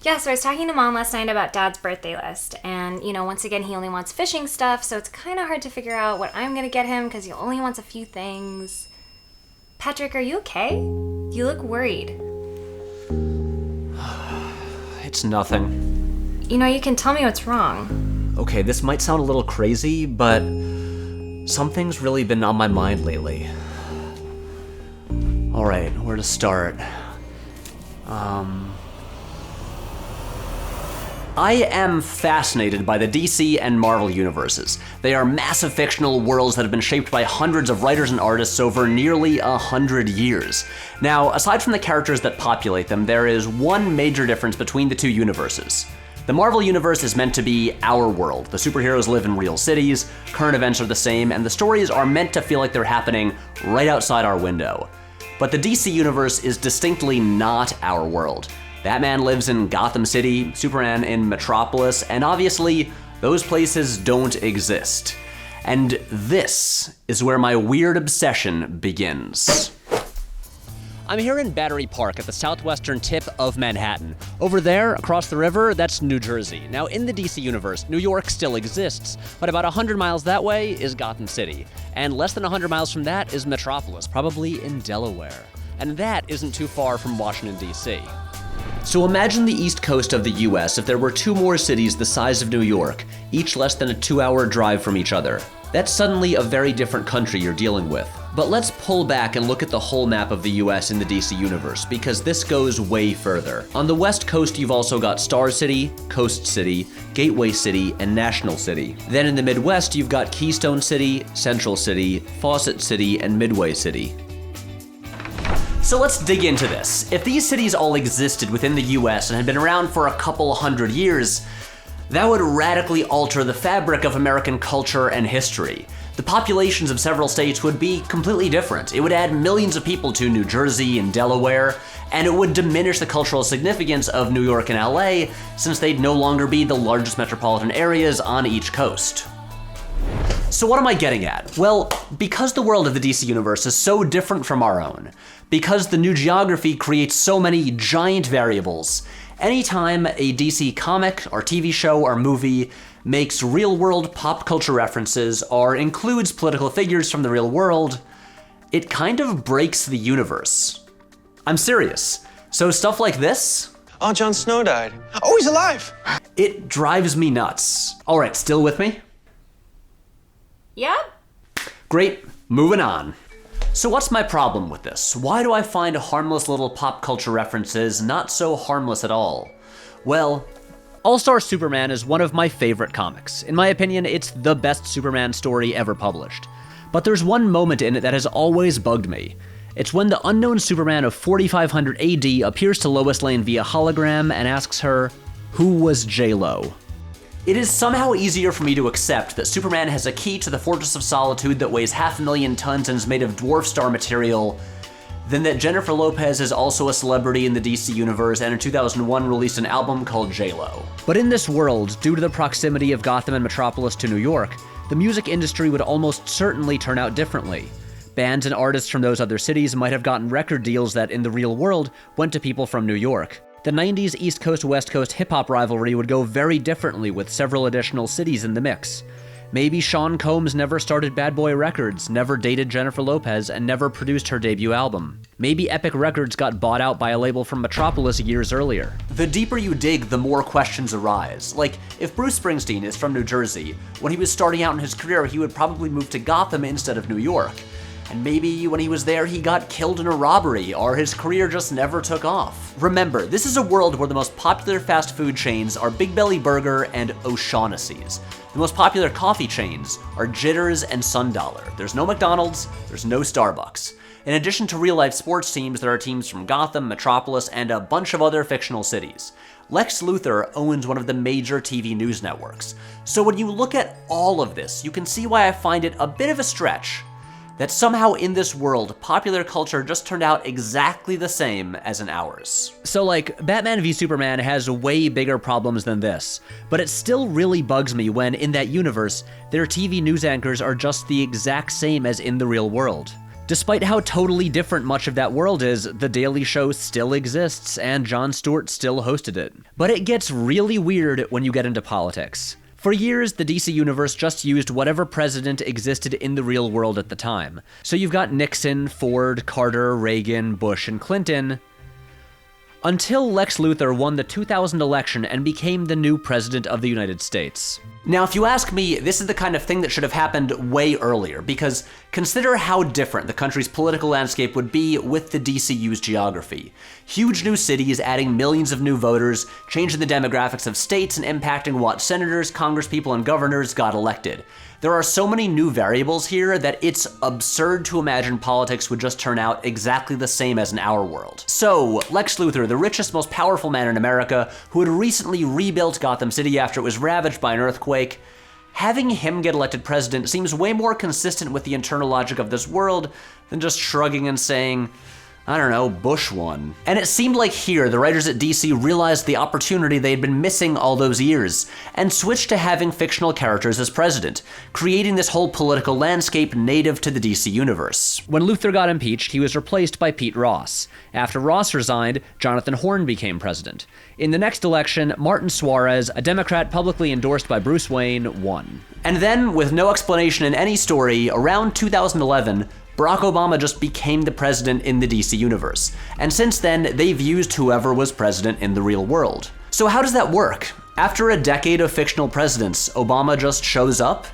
Yeah, so I was talking to Mom last night about Dad's birthday list. And, once again, he only wants fishing stuff, so it's kind of hard to figure out what I'm going to get him because he only wants a few things. Patrick, are you okay? You look worried. It's nothing. You can tell me what's wrong. Okay, this might sound a little crazy, but something's really been on my mind lately. Alright, where to start? I am fascinated by the DC and Marvel universes. They are massive fictional worlds that have been shaped by hundreds of writers and artists over nearly 100 years. Now, aside from the characters that populate them, there is one major difference between the two universes. The Marvel universe is meant to be our world. The superheroes live in real cities, current events are the same, and the stories are meant to feel like they're happening right outside our window. But the DC universe is distinctly not our world. Batman lives in Gotham City, Superman in Metropolis, and obviously, those places don't exist. And this is where my weird obsession begins. I'm here in Battery Park at the southwestern tip of Manhattan. Over there, across the river, that's New Jersey. Now, in the DC universe, New York still exists, but about 100 miles that way is Gotham City. And less than 100 miles from that is Metropolis, probably in Delaware. And that isn't too far from Washington, D.C. So imagine the east coast of the US if there were two more cities the size of New York, each less than a 2-hour drive from each other. That's suddenly a very different country you're dealing with. But let's pull back and look at the whole map of the US in the DC universe, because this goes way further. On the west coast, you've also got Star City, Coast City, Gateway City, and National City. Then in the Midwest, you've got Keystone City, Central City, Fawcett City, and Midway City. So let's dig into this. If these cities all existed within the US and had been around for a couple hundred years, that would radically alter the fabric of American culture and history. The populations of several states would be completely different. It would add millions of people to New Jersey and Delaware, and it would diminish the cultural significance of New York and LA, since they'd no longer be the largest metropolitan areas on each coast. So what am I getting at? Well, because the world of the DC universe is so different from our own, because the new geography creates so many giant variables, anytime a DC comic or TV show or movie makes real-world pop culture references or includes political figures from the real world, it kind of breaks the universe. I'm serious. So stuff like this? Oh, Jon Snow died. Oh, he's alive! It drives me nuts. All right, still with me? Yep. Great, moving on. So what's my problem with this? Why do I find harmless little pop culture references not so harmless at all? Well, All-Star Superman is one of my favorite comics. In my opinion, it's the best Superman story ever published. But there's one moment in it that has always bugged me. It's when the unknown Superman of 4500 AD appears to Lois Lane via hologram and asks her, who was J-Lo? It is somehow easier for me to accept that Superman has a key to the Fortress of Solitude that weighs 500,000 tons and is made of dwarf star material than that Jennifer Lopez is also a celebrity in the DC universe and in 2001 released an album called J-Lo. But in this world, due to the proximity of Gotham and Metropolis to New York, the music industry would almost certainly turn out differently. Bands and artists from those other cities might have gotten record deals that, in the real world, went to people from New York. The 90s East Coast-West Coast hip-hop rivalry would go very differently with several additional cities in the mix. Maybe Sean Combs never started Bad Boy Records, never dated Jennifer Lopez, and never produced her debut album. Maybe Epic Records got bought out by a label from Metropolis years earlier. The deeper you dig, the more questions arise. Like, if Bruce Springsteen is from New Jersey, when he was starting out in his career, he would probably move to Gotham instead of New York. And maybe when he was there, he got killed in a robbery, or his career just never took off. Remember, this is a world where the most popular fast food chains are Big Belly Burger and O'Shaughnessy's. The most popular coffee chains are Jitters and Sundollar. There's no McDonald's, there's no Starbucks. In addition to real-life sports teams, there are teams from Gotham, Metropolis, and a bunch of other fictional cities. Lex Luthor owns one of the major TV news networks. So when you look at all of this, you can see why I find it a bit of a stretch that somehow in this world, popular culture just turned out exactly the same as in ours. So like, Batman v Superman has way bigger problems than this, but it still really bugs me when, in that universe, their TV news anchors are just the exact same as in the real world. Despite how totally different much of that world is, The Daily Show still exists, and Jon Stewart still hosted it. But it gets really weird when you get into politics. For years, the DC universe just used whatever president existed in the real world at the time. So you've got Nixon, Ford, Carter, Reagan, Bush, and Clinton, until Lex Luthor won the 2000 election and became the new president of the United States. Now, if you ask me, this is the kind of thing that should have happened way earlier, because consider how different the country's political landscape would be with the DCU's geography. Huge new cities adding millions of new voters, changing the demographics of states and impacting what senators, congresspeople, and governors got elected. There are so many new variables here that it's absurd to imagine politics would just turn out exactly the same as in our world. So, Lex Luthor, the richest, most powerful man in America, who had recently rebuilt Gotham City after it was ravaged by an earthquake, having him get elected president seems way more consistent with the internal logic of this world than just shrugging and saying, I don't know, Bush won. And it seemed like here, the writers at DC realized the opportunity they had been missing all those years, and switched to having fictional characters as president, creating this whole political landscape native to the DC universe. When Luthor got impeached, he was replaced by Pete Ross. After Ross resigned, Jonathan Horne became president. In the next election, Martin Suarez, a Democrat publicly endorsed by Bruce Wayne, won. And then, with no explanation in any story, around 2011, Barack Obama just became the president in the DC universe, and since then, they've used whoever was president in the real world. So how does that work? After a decade of fictional presidents, Obama just shows up?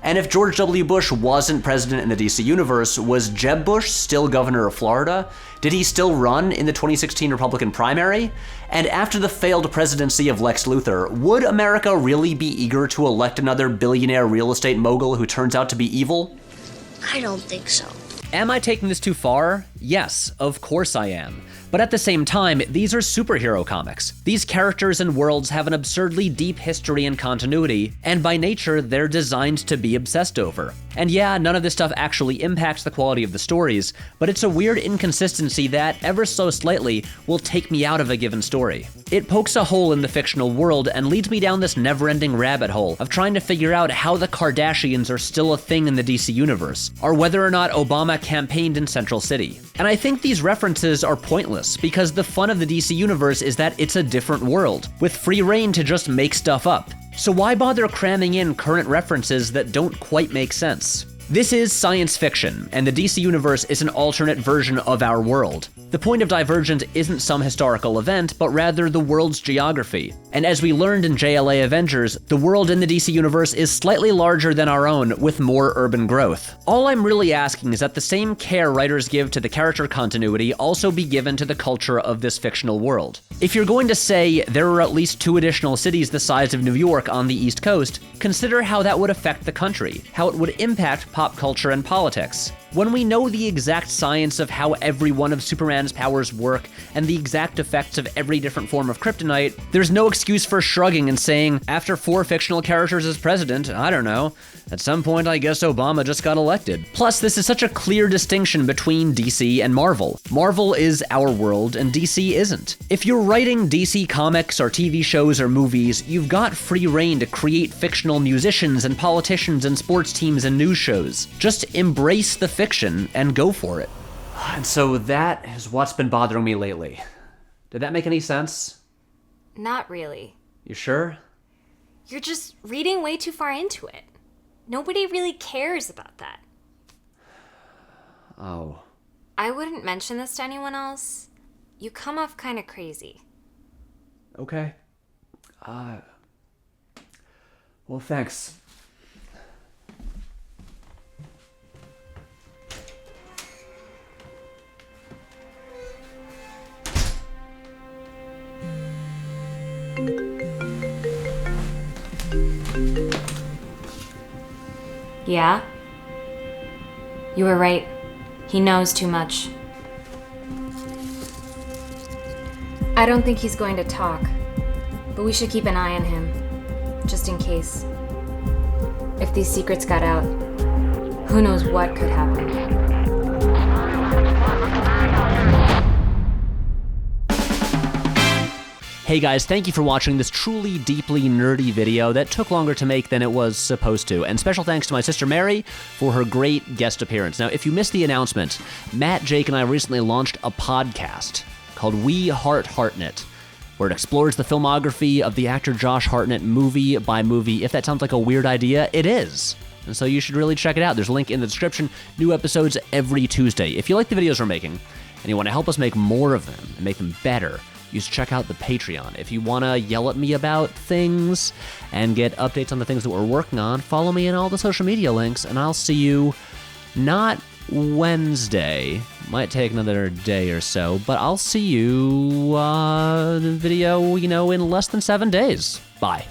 And if George W. Bush wasn't president in the DC universe, was Jeb Bush still governor of Florida? Did he still run in the 2016 Republican primary? And after the failed presidency of Lex Luthor, would America really be eager to elect another billionaire real estate mogul who turns out to be evil? I don't think so. Am I taking this too far? Yes, of course I am. But at the same time, these are superhero comics. These characters and worlds have an absurdly deep history and continuity, and by nature, they're designed to be obsessed over. And yeah, none of this stuff actually impacts the quality of the stories, but it's a weird inconsistency that, ever so slightly, will take me out of a given story. It pokes a hole in the fictional world and leads me down this never-ending rabbit hole of trying to figure out how the Kardashians are still a thing in the DC universe, or whether or not Obama campaigned in Central City. And I think these references are pointless, because the fun of the DC universe is that it's a different world, with free reign to just make stuff up. So why bother cramming in current references that don't quite make sense? This is science fiction, and the DC universe is an alternate version of our world. The point of Divergent isn't some historical event, but rather the world's geography. And as we learned in JLA Avengers, the world in the DC universe is slightly larger than our own, with more urban growth. All I'm really asking is that the same care writers give to the character continuity also be given to the culture of this fictional world. If you're going to say there are at least 2 additional cities the size of New York on the East Coast, consider how that would affect the country, how it would impact pop culture and politics. When we know the exact science of how every one of Superman's powers work and the exact effects of every different form of kryptonite, there's no excuse for shrugging and saying, after 4 fictional characters as president, I don't know, at some point I guess Obama just got elected. Plus, this is such a clear distinction between DC and Marvel. Marvel is our world and DC isn't. If you're writing DC comics or TV shows or movies, you've got free reign to create fictional musicians and politicians and sports teams and news shows. Just embrace the fiction and go for it. And so that is what's been bothering me lately. Did that make any sense? Not really. You sure? You're just reading way too far into it. Nobody really cares about that. Oh. I wouldn't mention this to anyone else. You come off kind of crazy. Okay. Well, thanks. Yeah? You were right. He knows too much. I don't think he's going to talk, but we should keep an eye on him, just in case. If these secrets got out, who knows what could happen. Hey guys, thank you for watching this truly deeply nerdy video that took longer to make than it was supposed to. And special thanks to my sister Mary for her great guest appearance. Now, if you missed the announcement, Matt, Jake, and I recently launched a podcast called We Heart Hartnett, where it explores the filmography of the actor Josh Hartnett movie by movie. If that sounds like a weird idea, it is. And so you should really check it out. There's a link in the description. New episodes every Tuesday. If you like the videos we're making, and you want to help us make more of them and make them better, you should check out the Patreon. If you want to yell at me about things and get updates on the things that we're working on, follow me in all the social media links, and I'll see you not Wednesday. Might take another day or so, but I'll see you video, in less than 7 days. Bye.